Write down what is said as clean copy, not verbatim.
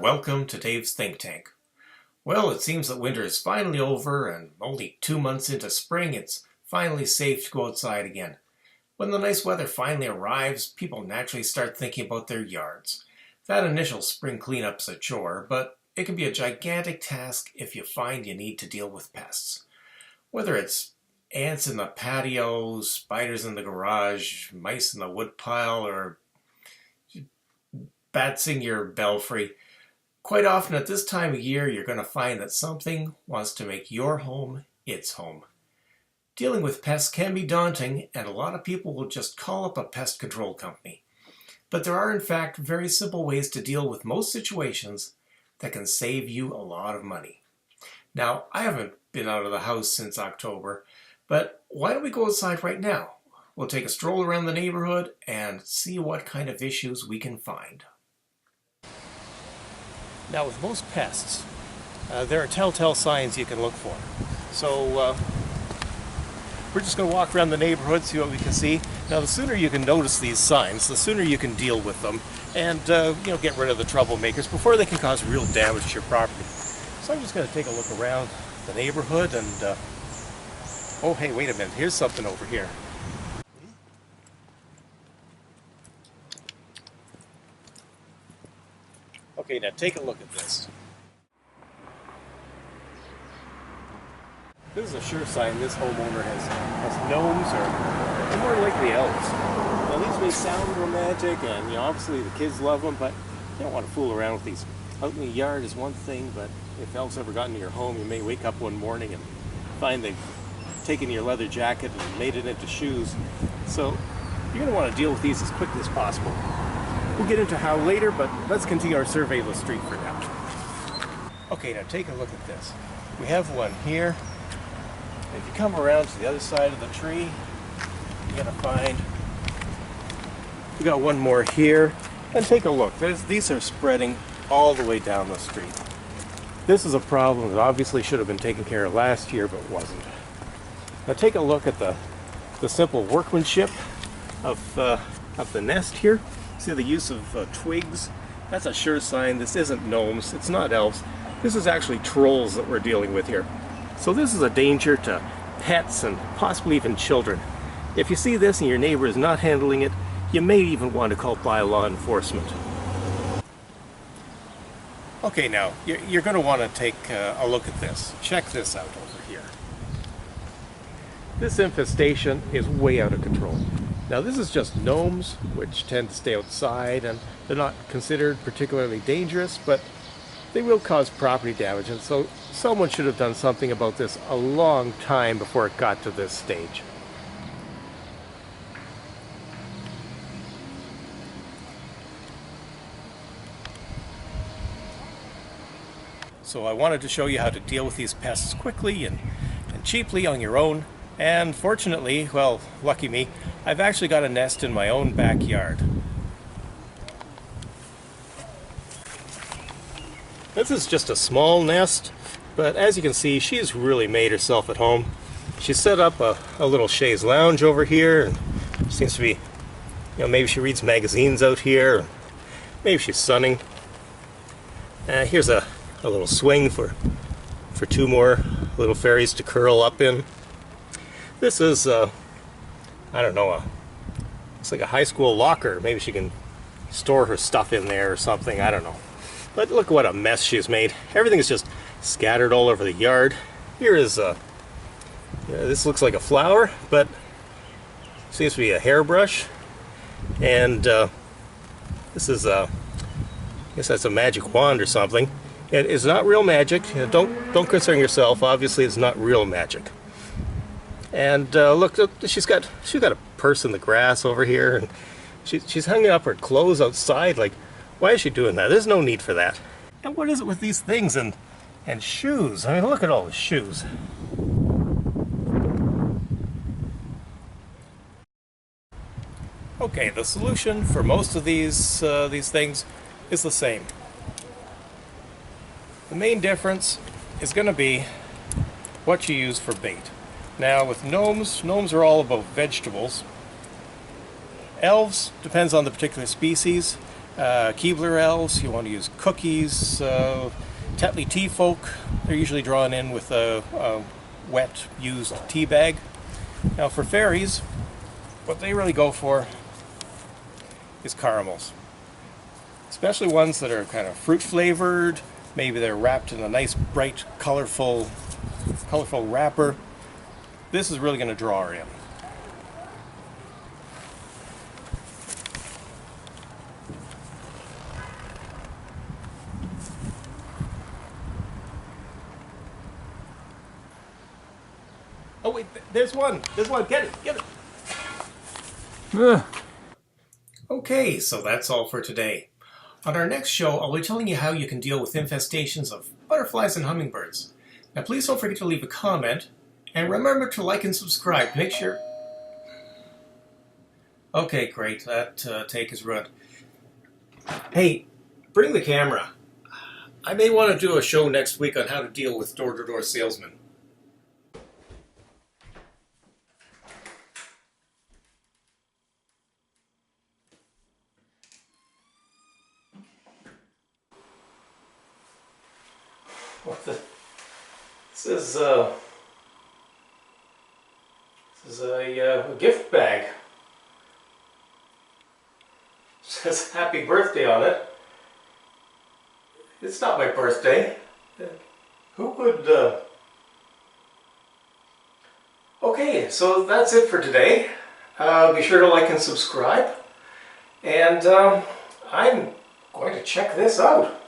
welcome to Dave's Think Tank. Well, it seems that winter is finally over and only 2 months into spring it's finally safe to go outside again. When the nice weather finally arrives, people naturally start thinking about their yards. That initial spring cleanup's a chore, but it can be a gigantic task if you find you need to deal with pests. Whether it's ants in the patio, spiders in the garage, mice in the woodpile, or bats in your belfry, quite often at this time of year you're going to find that something wants to make your home its home. Dealing with pests can be daunting, and a lot of people will just call up a pest control company. But there are in fact very simple ways to deal with most situations that can save you a lot of money. Now, I haven't been out of the house since October, but why don't we go outside right now? We'll take a stroll around the neighborhood and see what kind of issues we can find. Now, with most pests, there are telltale signs you can look for. So we're just going to walk around the neighborhood, see what we can see. Now, the sooner you can notice these signs, the sooner you can deal with them and get rid of the troublemakers before they can cause real damage to your property. So I'm just going to take a look around the neighborhood and oh, hey, wait a minute, here's something over here. Okay, now take a look at this. This is a sure sign this homeowner has gnomes or more likely elves. Now these may sound romantic and obviously the kids love them, but you don't want to fool around with these. Out in the yard is one thing, but if elves ever got into your home, you may wake up one morning and find they've taken your leather jacket and made it into shoes. So you're going to want to deal with these as quickly as possible. We'll get into how later, but let's continue our survey of the street for now. Okay, now take a look at this. We have one here. If you come around to the other side of the tree, you're going to find we got one more here. And take a look. These are spreading all the way down the street. This is a problem that obviously should have been taken care of last year, but wasn't. Now take a look at the simple workmanship of the nest here. See the use of twigs? That's a sure sign this isn't gnomes, it's not elves. This is actually trolls that we're dealing with here. So this is a danger to pets and possibly even children. If you see this and your neighbor is not handling it, you may even want to call by law enforcement. Okay, now you're going to want to take a look at this. Check this out over here. This infestation is way out of control. Now this is just gnomes, which tend to stay outside, and they're not considered particularly dangerous, but they will cause property damage, and so someone should have done something about this a long time before it got to this stage. So I wanted to show you how to deal with these pests quickly and cheaply on your own. And fortunately, well, lucky me, I've actually got a nest in my own backyard. This is just a small nest, but as you can see, she's really made herself at home. She set up a little chaise lounge over here, and seems to be, maybe she reads magazines out here, maybe she's sunning. Here's a little swing for two more little fairies to curl up in. This is, I don't know, it's like a high school locker. Maybe she can store her stuff in there or something, I don't know. But look what a mess she's made. Everything is just scattered all over the yard. Here is, this looks like a flower, but seems to be a hairbrush. And this is, I guess that's a magic wand or something. It is not real magic. Don't concern yourself. Obviously, it's not real magic. And look, she's got a purse in the grass over here, and she's hanging up her clothes outside. Like, why is she doing that? There's no need for that. And what is it with these things and shoes? I mean, look at all the shoes. Okay, the solution for most of these things is the same. The main difference is going to be what you use for bait. Now with gnomes are all about vegetables. Elves, depends on the particular species, Keebler elves, you want to use cookies, Tetley tea folk, they're usually drawn in with a wet, used tea bag. Now for fairies, what they really go for is caramels. Especially ones that are kind of fruit flavored, maybe they're wrapped in a nice, bright, colorful wrapper. This is really going to draw her in. Oh wait, there's one. There's one. Get it. Get it. Ugh. Okay, so that's all for today. On our next show, I'll be telling you how you can deal with infestations of butterflies and hummingbirds. Now please don't forget to leave a comment, and remember to like and subscribe. Make sure... Okay, great. That take is ruined. Hey, bring the camera. I may want to do a show next week on how to deal with door-to-door salesmen. This is a gift bag. It says happy birthday on it. It's not my birthday. Who would... Okay, so that's it for today. Be sure to like and subscribe. And I'm going to check this out.